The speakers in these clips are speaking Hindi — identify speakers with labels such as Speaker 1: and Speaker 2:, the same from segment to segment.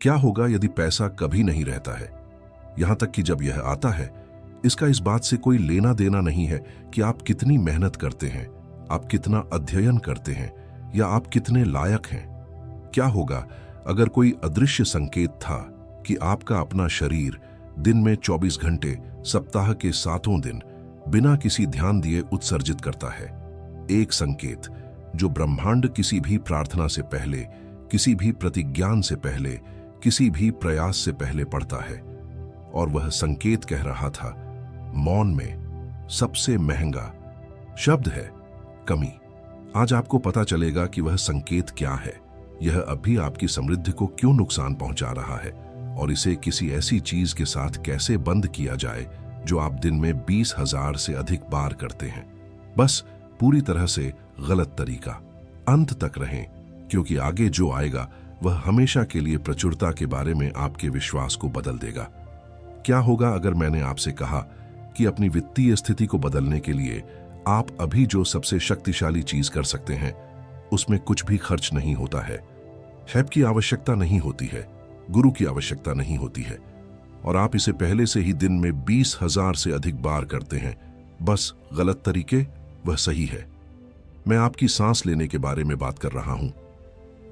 Speaker 1: क्या होगा यदि पैसा कभी नहीं रहता है? यहां तक कि जब यह आता है, इसका इस बात से कोई लेना देना नहीं है कि आप कितनी मेहनत करते हैं, आप कितना अध्ययन करते हैं या आप कितने लायक हैं। क्या होगा अगर कोई अदृश्य संकेत था कि आपका अपना शरीर दिन में 24 घंटे सप्ताह के 7 दिन बिना किसी ध्यान दिए उत्सर्जित करता है? एक संकेत जो ब्रह्मांड किसी भी प्रार्थना से पहले, किसी भी प्रतिज्ञान से पहले, किसी भी प्रयास से पहले पढ़ता है। और वह संकेत कह रहा था, मौन में सबसे महंगा शब्द है कमी। आज आपको पता चलेगा कि वह संकेत क्या है, यह अब भी आपकी समृद्धि को क्यों नुकसान पहुंचा रहा है और इसे किसी ऐसी चीज के साथ कैसे बंद किया जाए जो आप दिन में 20,000 से अधिक बार करते हैं। बस पूरी तरह से गलत तरीका। अंत तक रहें, क्योंकि आगे जो आएगा वह हमेशा के लिए प्रचुरता के बारे में आपके विश्वास को बदल देगा। क्या होगा अगर मैंने आपसे कहा कि अपनी वित्तीय स्थिति को बदलने के लिए आप अभी जो सबसे शक्तिशाली चीज कर सकते हैं उसमें कुछ भी खर्च नहीं होता है। हैप की आवश्यकता नहीं होती है, गुरु की आवश्यकता नहीं होती है, और आप इसे पहले से ही दिन में 20,000 से अधिक बार करते हैं। बस गलत तरीके वह सही है। मैं आपकी सांस लेने के बारे में बात कर रहा हूं।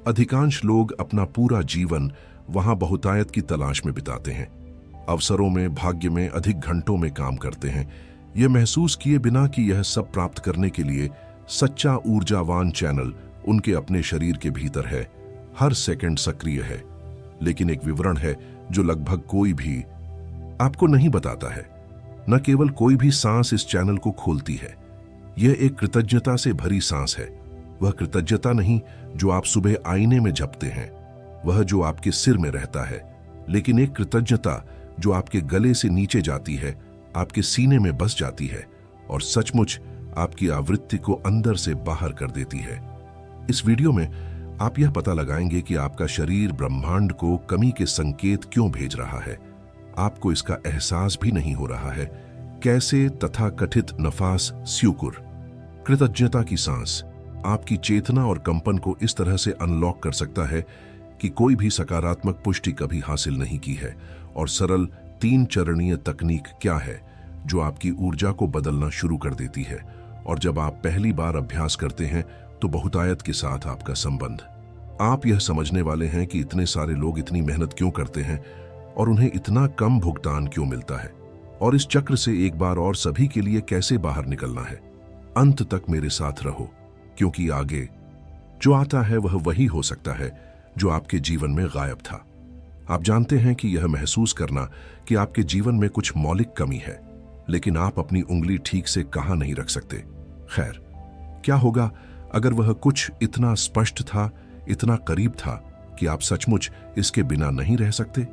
Speaker 1: अधिकांश लोग अपना पूरा जीवन वहां बहुतायत की तलाश में बिताते हैं, अवसरों में, भाग्य में, अधिक घंटों में काम करते हैं, यह महसूस किए बिना कि यह सब प्राप्त करने के लिए सच्चा ऊर्जावान चैनल उनके अपने शरीर के भीतर है, हर सेकंड सक्रिय है। लेकिन एक विवरण है जो लगभग कोई भी आपको नहीं बताता है। न केवल कोई भी सांस इस चैनल को खोलती है, यह एक कृतज्ञता से भरी सांस है। वह कृतज्ञता नहीं जो आप सुबह आईने में जपते हैं, वह जो आपके सिर में रहता है, लेकिन एक कृतज्ञता जो आपके गले से नीचे जाती है, आपके सीने में बस जाती है और सचमुच आपकी आवृत्ति को अंदर से बाहर कर देती है। इस वीडियो में आप यह पता लगाएंगे कि आपका शरीर ब्रह्मांड को कमी के संकेत क्यों भेज रहा है। आपको इसका एहसास भी नहीं हो रहा है। कैसे तथा कथित नफास स्यूकुर, कृतज्ञता की सांस, आपकी चेतना और कंपन को इस तरह से अनलॉक कर सकता है कि कोई भी सकारात्मक पुष्टि कभी हासिल नहीं की है। और सरल 3 चरणीय तकनीक क्या है जो आपकी ऊर्जा को बदलना शुरू कर देती है। और जब आप पहली बार अभ्यास करते हैं तो बहुतायत के साथ आपका संबंध, आप यह समझने वाले हैं कि इतने सारे लोग इतनी मेहनत क्यों करते हैं और उन्हें इतना कम भुगतान क्यों मिलता है, और इस चक्र से एक बार और सभी के लिए कैसे बाहर निकलना है। अंत तक मेरे साथ रहो, क्योंकि आगे जो आता है वह वही हो सकता है जो आपके जीवन में गायब था। आप जानते हैं कि यह महसूस करना कि आपके जीवन में कुछ मौलिक कमी है, लेकिन आप अपनी उंगली ठीक से कहां नहीं रख सकते। खैर, क्या होगा अगर वह कुछ इतना स्पष्ट था, इतना करीब था कि आप सचमुच इसके बिना नहीं रह सकते?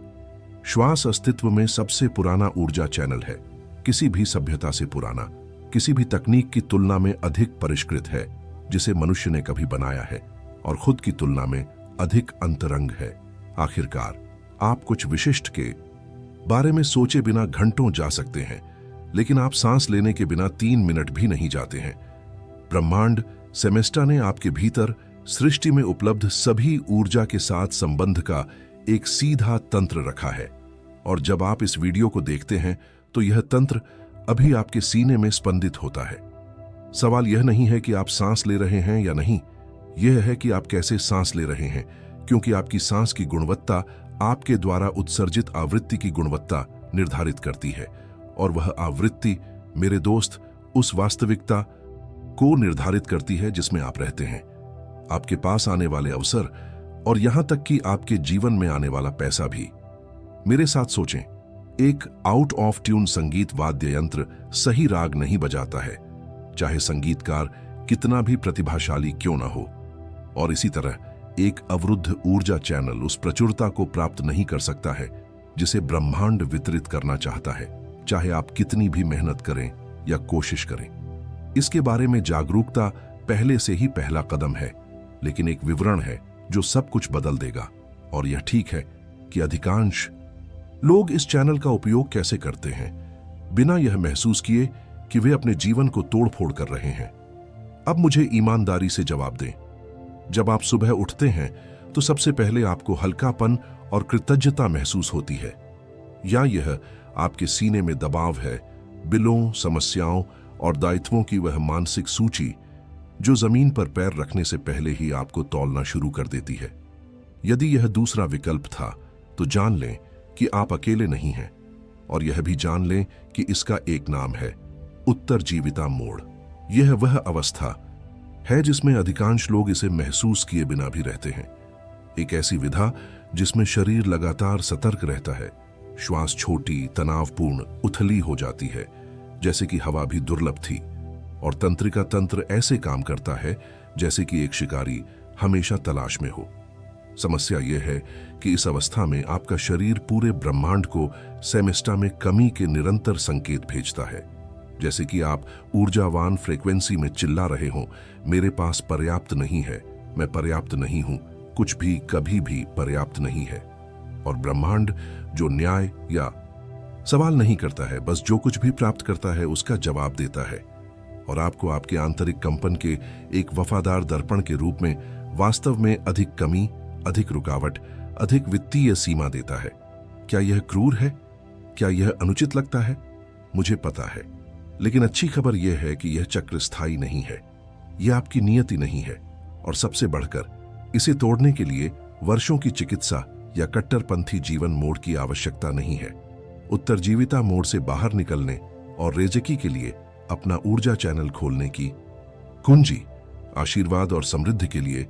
Speaker 1: श्वास अस्तित्व में सबसे पुराना ऊर्जा चैनल है, किसी भी सभ्यता से पुराना, किसी भी तकनीक की तुलना में अधिक परिष्कृत है जिसे मनुष्य ने कभी बनाया है, और खुद की तुलना में अधिक अंतरंग है। आखिरकार आप कुछ विशिष्ट के बारे में सोचे बिना घंटों जा सकते हैं, लेकिन आप सांस लेने के बिना 3 मिनट भी नहीं जाते हैं। ब्रह्मांड सेमेस्टा ने आपके भीतर सृष्टि में उपलब्ध सभी ऊर्जा के साथ संबंध का एक सीधा तंत्र रखा है, और जब आप इस वीडियो को देखते हैं तो यह तंत्र अभी आपके सीने में स्पंदित होता है। सवाल यह नहीं है कि आप सांस ले रहे हैं या नहीं, यह है कि आप कैसे सांस ले रहे हैं, क्योंकि आपकी सांस की गुणवत्ता आपके द्वारा उत्सर्जित आवृत्ति की गुणवत्ता निर्धारित करती है, और वह आवृत्ति, मेरे दोस्त, उस वास्तविकता को निर्धारित करती है जिसमें आप रहते हैं। आपके पास आने वाले अवसर और यहां तक कि आपके जीवन में आने वाला पैसा भी। मेरे साथ सोचें, एक आउट ऑफ ट्यून संगीत वाद्य यंत्र सही राग नहीं बजाता है, चाहे संगीतकार कितना भी प्रतिभाशाली क्यों ना हो। और इसी तरह एक अवरुद्ध ऊर्जा चैनल उस प्रचुरता को प्राप्त नहीं कर सकता है जिसे ब्रह्मांड वितरित करना चाहता है, चाहे आप कितनी भी मेहनत करें या कोशिश करें। इसके बारे में जागरूकता पहले से ही पहला कदम है, लेकिन एक विवरण है जो सब कुछ बदल देगा। और यह ठीक है कि अधिकांश लोग इस चैनल का उपयोग कैसे करते हैं, बिना यह महसूस किए कि वे अपने जीवन को तोड़फोड़ कर रहे हैं। अब मुझे ईमानदारी से जवाब दें, जब आप सुबह उठते हैं तो सबसे पहले आपको हल्कापन और कृतज्ञता महसूस होती है, या यह आपके सीने में दबाव है, बिलों, समस्याओं और दायित्वों की वह मानसिक सूची जो जमीन पर पैर रखने से पहले ही आपको तौलना शुरू कर देती है। यदि यह दूसरा विकल्प था तो जान लें कि आप अकेले नहीं हैं, और यह भी जान लें कि इसका एक नाम है, उत्तरजीविता मोड़। यह वह अवस्था है जिसमें अधिकांश लोग इसे महसूस किए बिना भी रहते हैं। एक ऐसी विधा जिसमें शरीर लगातार सतर्क रहता है, श्वास छोटी, तनावपूर्ण, उथली हो जाती है जैसे कि हवा भी दुर्लभ थी, और तंत्रिका तंत्र ऐसे काम करता है जैसे कि एक शिकारी हमेशा तलाश में हो। समस्या यह है कि इस अवस्था में आपका शरीर पूरे ब्रह्मांड को सेमेस्टा में कमी के निरंतर संकेत भेजता है, जैसे कि आप ऊर्जावान फ्रीक्वेंसी में चिल्ला रहे हों, मेरे पास पर्याप्त नहीं है, मैं पर्याप्त नहीं हूं, कुछ भी कभी भी पर्याप्त नहीं है। और ब्रह्मांड जो न्याय या सवाल नहीं करता है, बस जो कुछ भी प्राप्त करता है उसका जवाब देता है, और आपको आपके आंतरिक कंपन के एक वफादार दर्पण के रूप में वास्तव में अधिक कमी, अधिक रुकावट, अधिक वित्तीय सीमा देता है। क्या यह क्रूर है? क्या यह अनुचित लगता है? मुझे पता है, लेकिन अच्छी खबर यह है कि यह चक्र स्थायी नहीं है, यह आपकी नियति नहीं है, और सबसे बढ़कर इसे तोड़ने के लिए वर्षों की चिकित्सा या कट्टरपंथी जीवन मोड़ की आवश्यकता नहीं है। उत्तरजीविता मोड़ से बाहर निकलने और रेजेकी के लिए अपना ऊर्जा चैनल खोलने की कुंजी आशीर्वाद और समृद्धि के लिए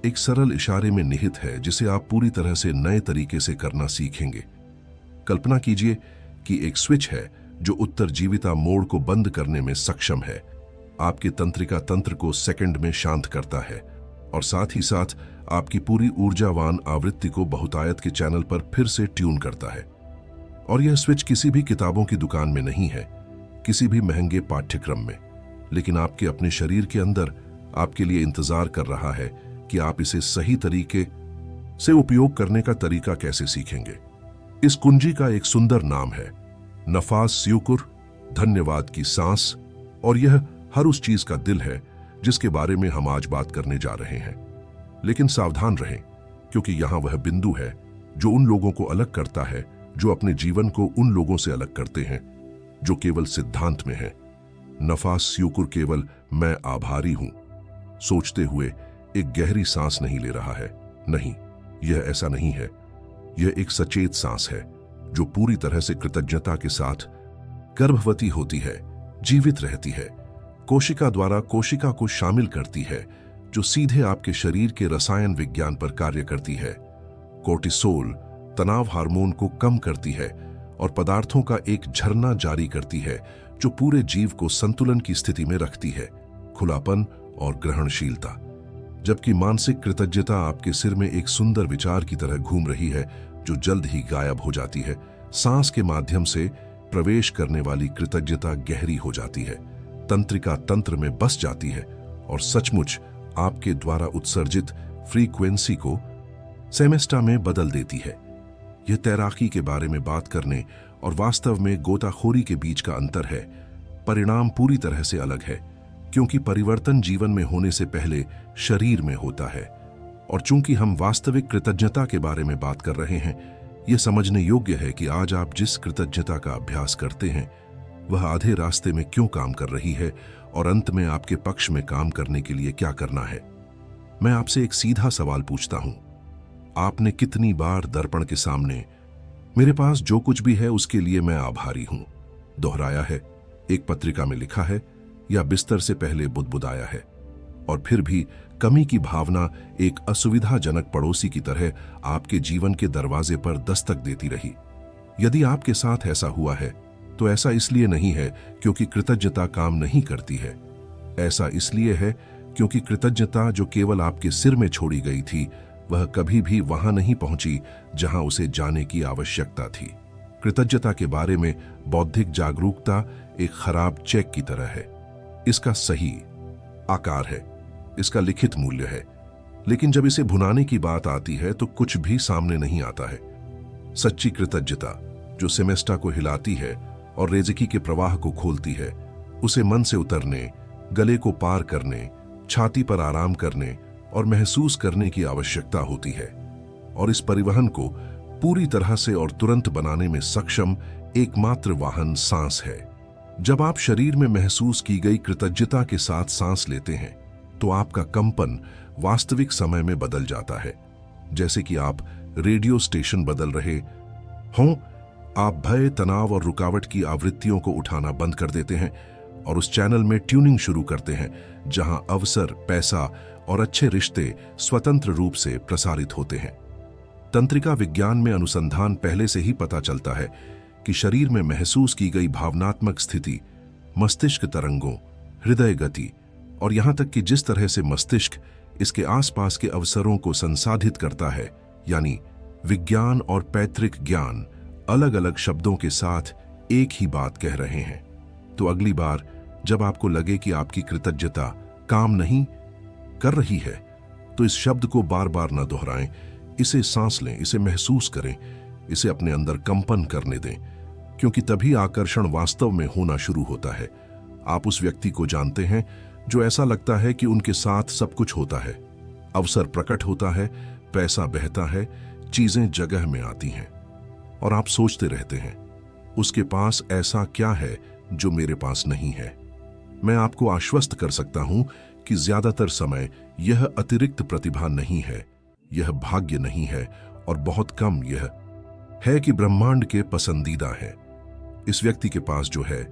Speaker 1: एक सरल इशारे में निहित है, जिसे आप पूरी तरह से नए तरीके से करना सीखेंगे। कल्पना कीजिए कि एक स्विच है जो उत्तरजीविता मोड़ को बंद करने में सक्षम है, आपके तंत्रिका तंत्र को सेकंड में शांत करता है, और साथ ही साथ आपकी पूरी ऊर्जावान आवृत्ति को बहुतायत के चैनल पर फिर से ट्यून करता है। और यह स्विच किसी भी किताबों की दुकान में नहीं है, किसी भी महंगे पाठ्यक्रम में, लेकिन आपके अपने शरीर के अंदर आपके लिए इंतजार कर रहा है कि आप इसे सही तरीके से उपयोग करने का तरीका कैसे सीखेंगे। इस कुंजी का एक सुंदर नाम है नफास स्यूकुर, धन्यवाद की सांस, और यह हर उस चीज का दिल है जिसके बारे में हम आज बात करने जा रहे हैं। लेकिन सावधान रहें, क्योंकि यहां वह बिंदु है जो उन लोगों को अलग करता है जो अपने जीवन को उन लोगों से अलग करते हैं जो केवल सिद्धांत में हैं। नफास स्यूकुर केवल मैं आभारी हूं सोचते हुए एक गहरी सांस नहीं ले रहा है। नहीं, यह ऐसा नहीं है। यह एक सचेत सांस है जो पूरी तरह से कृतज्ञता के साथ गर्भवती होती है, जीवित रहती है, कोशिका द्वारा कोशिका को शामिल करती है, जो सीधे आपके शरीर के रसायन विज्ञान पर कार्य करती है। कोर्टिसोल तनाव हार्मोन को कम करती है और पदार्थों का एक झरना जारी करती है जो पूरे जीव को संतुलन की स्थिति में रखती है, खुलापन और ग्रहणशीलता। जबकि मानसिक कृतज्ञता आपके सिर में एक सुंदर विचार की तरह घूम रही है जो जल्द ही गायब हो जाती है। सांस के माध्यम से प्रवेश करने वाली कृतज्ञता गहरी हो जाती है, तंत्रिका तंत्र में बस जाती है और सचमुच आपके द्वारा उत्सर्जित फ्रीक्वेंसी को सेमेस्टा में बदल देती है। यह तैराकी के बारे में बात करने और वास्तव में गोताखोरी के बीच का अंतर है। परिणाम पूरी तरह से अलग है, क्योंकि परिवर्तन जीवन में होने से पहले शरीर में होता है। और चूंकि हम वास्तविक कृतज्ञता के बारे में बात कर रहे हैं, यह समझने योग्य है कि आज आप जिस कृतज्ञता का अभ्यास करते हैं वह आधे रास्ते में क्यों काम कर रही है और अंत में आपके पक्ष में काम करने के लिए क्या करना है। मैं आपसे एक सीधा सवाल पूछता हूं, आपने कितनी बार दर्पण के सामने मेरे पास जो कुछ भी है उसके लिए मैं आभारी हूं दोहराया है, एक पत्रिका में लिखा है या बिस्तर से पहले बुदबुदाया है? और फिर भी कमी की भावना एक असुविधाजनक पड़ोसी की तरह आपके जीवन के दरवाजे पर दस्तक देती रही। यदि आपके साथ ऐसा हुआ है तो ऐसा इसलिए नहीं है क्योंकि कृतज्ञता काम नहीं करती है, ऐसा इसलिए है क्योंकि कृतज्ञता जो केवल आपके सिर में छोड़ी गई थी वह कभी भी वहां नहीं पहुंची जहां उसे जाने की आवश्यकता थी। कृतज्ञता के बारे में बौद्धिक जागरूकता एक खराब चेक की तरह है। इसका सही आकार है, इसका लिखित मूल्य है, लेकिन जब इसे भुनाने की बात आती है तो कुछ भी सामने नहीं आता है। सच्ची कृतज्ञता जो सेमेस्टा को हिलाती है और रेज़िकी के प्रवाह को खोलती है, उसे मन से उतरने, गले को पार करने, छाती पर आराम करने और महसूस करने की आवश्यकता होती है। और इस परिवहन को पूरी तरह से और तुरंत बनाने में सक्षम एकमात्र वाहन सांस है। जब आप शरीर में महसूस की गई कृतज्ञता के साथ सांस लेते हैं तो आपका कंपन वास्तविक समय में बदल जाता है। जैसे कि आप रेडियो स्टेशन बदल रहे हों, आप भय, तनाव और रुकावट की आवृत्तियों को उठाना बंद कर देते हैं और उस चैनल में ट्यूनिंग शुरू करते हैं जहां अवसर, पैसा और अच्छे रिश्ते स्वतंत्र रूप से प्रसारित होते हैं। तंत्रिका विज्ञान में अनुसंधान पहले से ही पता चलता है कि शरीर में महसूस की गई भावनात्मक स्थिति, मस्तिष्क तरंगों, हृदय गति और यहां तक कि जिस तरह से मस्तिष्क इसके आसपास के अवसरों को संसाधित करता है, यानी विज्ञान और पैतृक ज्ञान अलग अलग शब्दों के साथ एक ही बात कह रहे हैं। तो अगली बार जब आपको लगे कि आपकी कृतज्ञता काम नहीं कर रही है, तो इस शब्द को बार बार न दोहराएं, इसे सांस लें, इसे महसूस करें, इसे अपने अंदर कंपन करने दें, क्योंकि तभी आकर्षण वास्तव में होना शुरू होता है। आप उस व्यक्ति को जानते हैं जो ऐसा लगता है कि उनके साथ सब कुछ होता है, अवसर प्रकट होता है, पैसा बहता है, चीजें जगह में आती हैं और आप सोचते रहते हैं उसके पास ऐसा क्या है जो मेरे पास नहीं है। मैं आपको आश्वस्त कर सकता हूं कि ज्यादातर समय यह अतिरिक्त प्रतिभा नहीं है, यह भाग्य नहीं है और बहुत कम यह है कि ब्रह्मांड के पसंदीदा है। इस व्यक्ति के पास जो है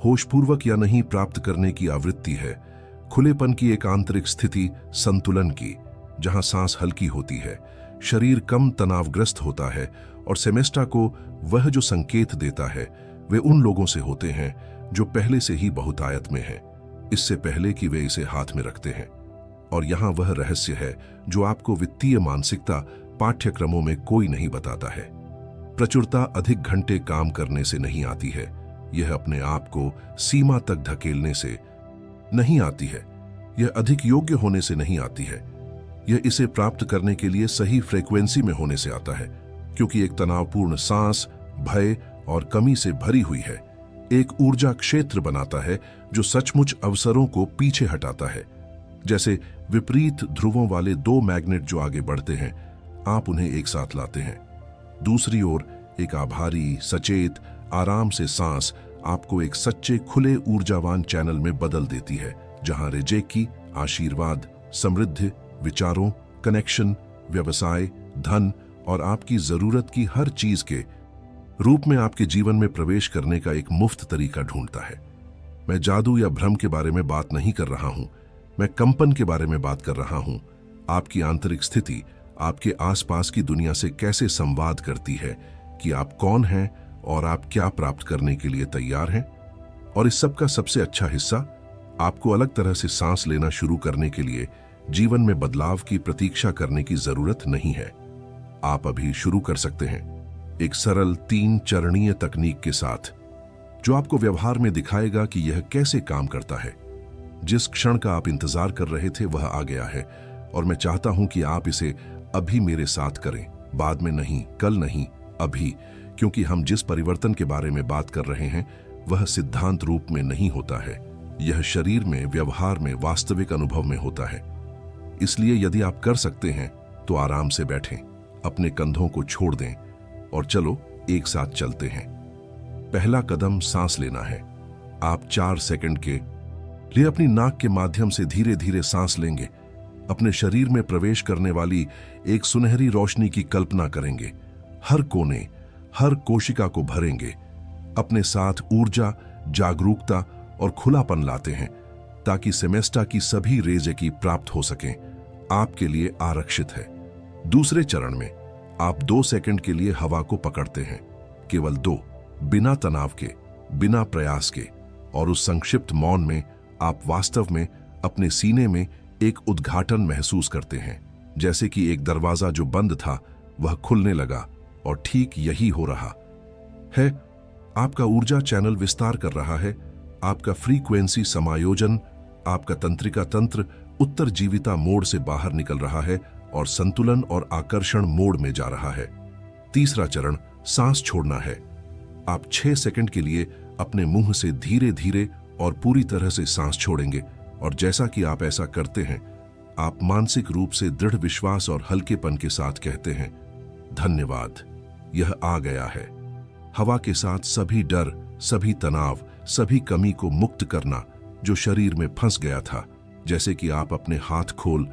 Speaker 1: होशपूर्वक या नहीं प्राप्त करने की आवृत्ति है, खुलेपन की एक आंतरिक स्थिति, संतुलन की, जहां सांस हल्की होती है, शरीर कम तनावग्रस्त होता है और सेमेस्टा को वह जो संकेत देता है वे उन लोगों से होते हैं जो पहले से ही बहुतायत में हैं, इससे पहले कि वे इसे हाथ में रखते हैं। और यहां वह रहस्य है जो आपको वित्तीय मानसिकता पाठ्यक्रमों में कोई नहीं बताता है। प्रचुरता अधिक घंटे काम करने से नहीं आती है, यह अपने आप को सीमा तक धकेलने से नहीं आती है, यह अधिक योग्य होने से नहीं आती है, यह इसे प्राप्त करने के लिए सही फ्रीक्वेंसी में होने से आता है, क्योंकि एक तनावपूर्ण सांस भय और कमी से भरी हुई है, एक ऊर्जा क्षेत्र बनाता है जो सचमुच अवसरों को पीछे हटाता है। जैसे विपरीत ध्रुवों वाले दो मैग्नेट जो आगे बढ़ते हैं, आप उन्हें एक साथ लाते हैं। दूसरी ओर एक आभारी, सचेत, आराम से सांस आपको एक सच्चे, खुले, ऊर्जावान चैनल में बदल देती है, जहां रेजेकी, आशीर्वाद, समृद्धि, विचारों, कनेक्शन, व्यवसाय, धन और आपकी जरूरत की हर चीज के रूप में आपके जीवन में प्रवेश करने का एक मुफ्त तरीका ढूंढता है। मैं जादू या भ्रम के बारे में बात नहीं कर रहा हूं, मैं कंपन के बारे में बात कर रहा हूं। आपकी आंतरिक स्थिति आपके आसपास की दुनिया से कैसे संवाद करती है कि आप कौन हैं और आप क्या प्राप्त करने के लिए तैयार हैं। और इस सब का सबसे अच्छा हिस्सा, आपको अलग तरह से सांस लेना शुरू करने के लिए जीवन में बदलाव की प्रतीक्षा करने की जरूरत नहीं है। आप अभी शुरू कर सकते हैं एक सरल 3 चरणीय तकनीक के साथ, जो आपको व्यवहार में दिखाएगा कि यह कैसे काम करता है। जिस क्षण का आप इंतजार कर रहे थे वह आ गया है और मैं चाहता हूं कि आप इसे अभी मेरे साथ करें, बाद में नहीं, कल नहीं, अभी, क्योंकि हम जिस परिवर्तन के बारे में बात कर रहे हैं वह सिद्धांत रूप में नहीं होता है, यह शरीर में, व्यवहार में, वास्तविक अनुभव में होता है। इसलिए यदि आप कर सकते हैं तो आराम से बैठें, अपने कंधों को छोड़ दें और चलो एक साथ चलते हैं। पहला कदम सांस लेना है। आप 4 सेकंड के लिए अपनी नाक के माध्यम से धीरे धीरे सांस लेंगे, अपने शरीर में प्रवेश करने वाली एक सुनहरी रोशनी की कल्पना करेंगे, हर कोने, हर कोशिका को भरेंगे, अपने साथ ऊर्जा, जागरूकता और खुलापन लाते हैं ताकि सेमेस्टा की सभी रेजेकी प्राप्त हो सकें, आपके लिए आरक्षित है। दूसरे चरण में आप 2 सेकंड के लिए हवा को पकड़ते हैं, केवल 2, बिना तनाव के, बिना प्रयास के, और उस संक्षिप्त मौन में आप वास्तव में अपने सीने में एक उद्घाटन महसूस करते हैं, जैसे कि एक दरवाजा जो बंद था वह खुलने लगा। और ठीक यही हो रहा है, आपका ऊर्जा चैनल विस्तार कर रहा है, आपका फ्रीक्वेंसी समायोजन, आपका तंत्रिका तंत्र उत्तरजीविता मोड से बाहर निकल रहा है और संतुलन और आकर्षण मोड में जा रहा है। तीसरा चरण सांस छोड़ना है। आप 6 सेकंड के लिए अपने मुंह से धीरे धीरे और पूरी तरह से सांस छोड़ेंगे और जैसा कि आप ऐसा करते हैं, आप मानसिक रूप से दृढ़ विश्वास और हल्केपन के साथ कहते हैं, धन्यवाद, यह आ गया है। हवा के साथ सभी डर, सभी तनाव, सभी कमी को मुक्त करना जो शरीर में फंस गया था, जैसे कि आप अपने हाथ खोल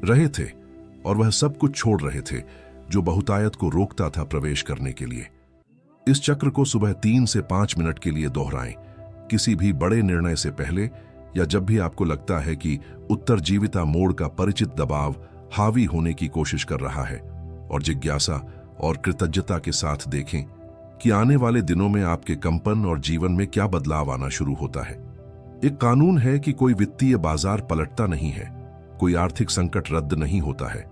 Speaker 1: रहे थे और वह सब कुछ छोड़ रहे थे जो बहुतायत को रोकता था प्रवेश करने के लिए। इस चक्र को सुबह 3 से 5 मिनट के लिए दोहराएं, किसी भी बड़े निर्णय से पहले या जब भी आपको लगता है कि उत्तरजीविता मोड़ का परिचित दबाव हावी होने की कोशिश कर रहा है, और जिज्ञासा और कृतज्ञता के साथ देखें कि आने वाले दिनों में आपके कंपन और जीवन में क्या बदलाव आना शुरू होता है। एक कानून है कि कोई वित्तीय बाजार पलटता नहीं है, कोई आर्थिक संकट रद्द नहीं होता है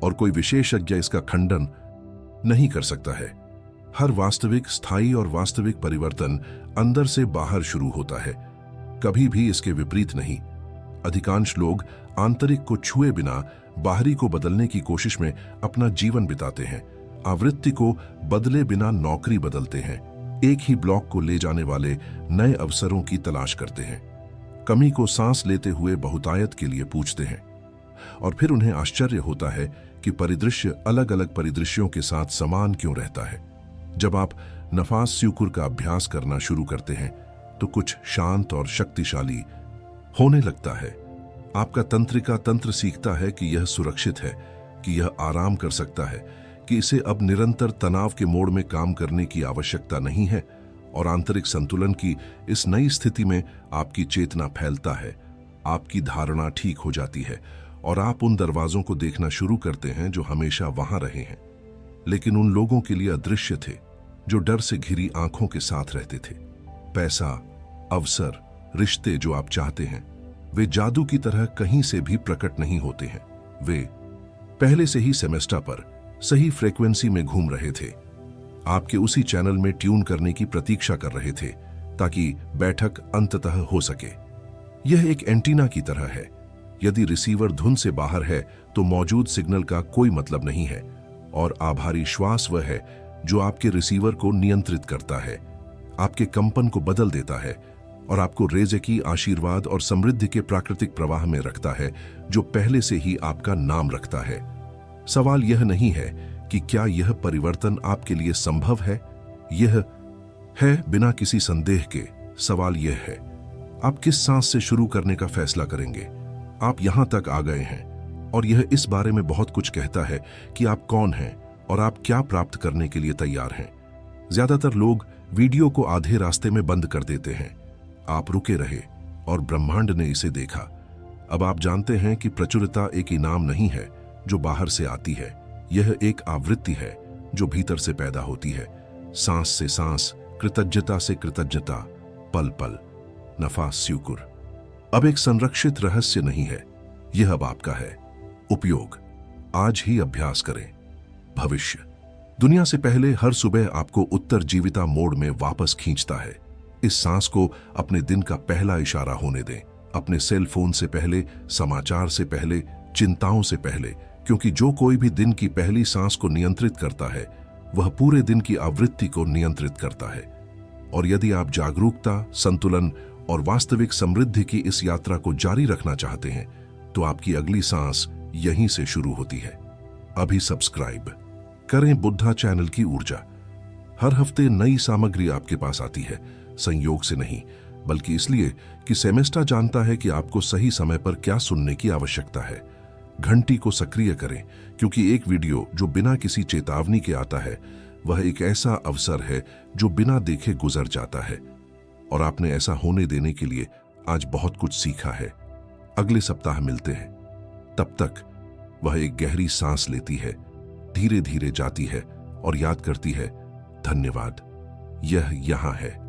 Speaker 1: और कोई विशेषज्ञ इसका खंडन नहीं कर सकता है। हर वास्तविक, स्थायी और वास्तविक परिवर्तन अंदर से बाहर शुरू होता है, कभी भी इसके विपरीत नहीं। अधिकांश लोग आंतरिक को छुए बिना बाहरी को बदलने की कोशिश में अपना जीवन बिताते हैं, आवृत्ति को बदले बिना नौकरी बदलते हैं, एक ही ब्लॉक को ले जाने वाले नए अवसरों की तलाश करते हैं, कमी को सांस लेते हुए बहुतायत के लिए पूछते हैं, और फिर उन्हें आश्चर्य होता है कि परिदृश्य अलग अलग परिदृश्यों के साथ समान क्यों रहता है। जब आप नफास स्यूकुर का अभ्यास करना शुरू करते हैं तो कुछ शांत और शक्तिशाली होने लगता है। आपका तंत्रिका तंत्र सीखता है कि यह सुरक्षित है, कि यह आराम कर सकता है, कि इसे अब निरंतर तनाव के मोड़ में काम करने की आवश्यकता नहीं है, और आंतरिक संतुलन की इस नई स्थिति में आपकी चेतना फैलता है, आपकी धारणा ठीक हो जाती है और आप उन दरवाजों को देखना शुरू करते हैं जो हमेशा वहां रहे हैं, लेकिन उन लोगों के लिए अदृश्य थे जो डर से घिरी आंखों के साथ रहते थे। पैसा, अवसर, रिश्ते जो आप चाहते हैं, वे जादू की तरह कहीं से भी प्रकट नहीं होते हैं। वे पहले से ही सेमेस्टर पर सही फ्रीक्वेंसी में घूम रहे थे, आपके उसी चैनल में ट्यून करने की प्रतीक्षा कर रहे थे ताकि बैठक अंततः हो सके। यह एक एंटीना की तरह है। यदि रिसीवर धुन से बाहर है तो मौजूद सिग्नल का कोई मतलब नहीं है, और आभारी श्वास वह है जो आपके रिसीवर को नियंत्रित करता है, आपके कंपन को बदल देता है और आपको रेज़की, आशीर्वाद और समृद्धि के प्राकृतिक प्रवाह में रखता है जो पहले से ही आपका नाम रखता है। सवाल यह नहीं है कि क्या यह परिवर्तन आपके लिए संभव है, यह है बिना किसी संदेह के। सवाल यह है, आप किस सांस से शुरू करने का फैसला करेंगे। आप यहां तक आ गए हैं और यह इस बारे में बहुत कुछ कहता है कि आप कौन हैं और आप क्या प्राप्त करने के लिए तैयार हैं। ज्यादातर लोग वीडियो को आधे रास्ते में बंद कर देते हैं। आप रुके रहे और ब्रह्मांड ने इसे देखा। अब आप जानते हैं कि प्रचुरता एक इनाम नहीं है जो बाहर से आती है, यह एक आवृत्ति है जो भीतर से पैदा होती है, सांस से सांस, कृतज्ञता से कृतज्ञता, पल पल। नफास स्यूकुर अब एक संरक्षित रहस्य नहीं है, यह अब आपका है। उपयोग आज ही अभ्यास करें। भविष्य दुनिया से पहले हर सुबह आपको उत्तरजीविता मोड़ में वापस खींचता है। इस सांस को अपने दिन का पहला इशारा होने दें, अपने सेल फोन से पहले, समाचार से पहले, चिंताओं से पहले, क्योंकि जो कोई भी दिन की पहली सांस को नियंत्रित करता है वह पूरे दिन की आवृत्ति को नियंत्रित करता है। और यदि आप जागरूकता, संतुलन और वास्तविक समृद्धि की इस यात्रा को जारी रखना चाहते हैं तो आपकी अगली सांस यहीं से शुरू होती है। अभी सब्सक्राइब करें बुद्धा चैनल की ऊर्जा। हर हफ्ते नई सामग्री आपके पास आती है, संयोग से नहीं बल्कि इसलिए कि सेमेस्टर जानता है कि आपको सही समय पर क्या सुनने की आवश्यकता है। घंटी को सक्रिय करें, क्योंकि एक वीडियो जो बिना किसी चेतावनी के आता है वह एक ऐसा अवसर है जो बिना देखे गुजर जाता है, और आपने ऐसा होने देने के लिए आज बहुत कुछ सीखा है। अगले सप्ताह मिलते हैं। तब तक वह एक गहरी सांस लेती है, धीरे धीरे जाती है और याद करती है, धन्यवाद, यह यहाँ है।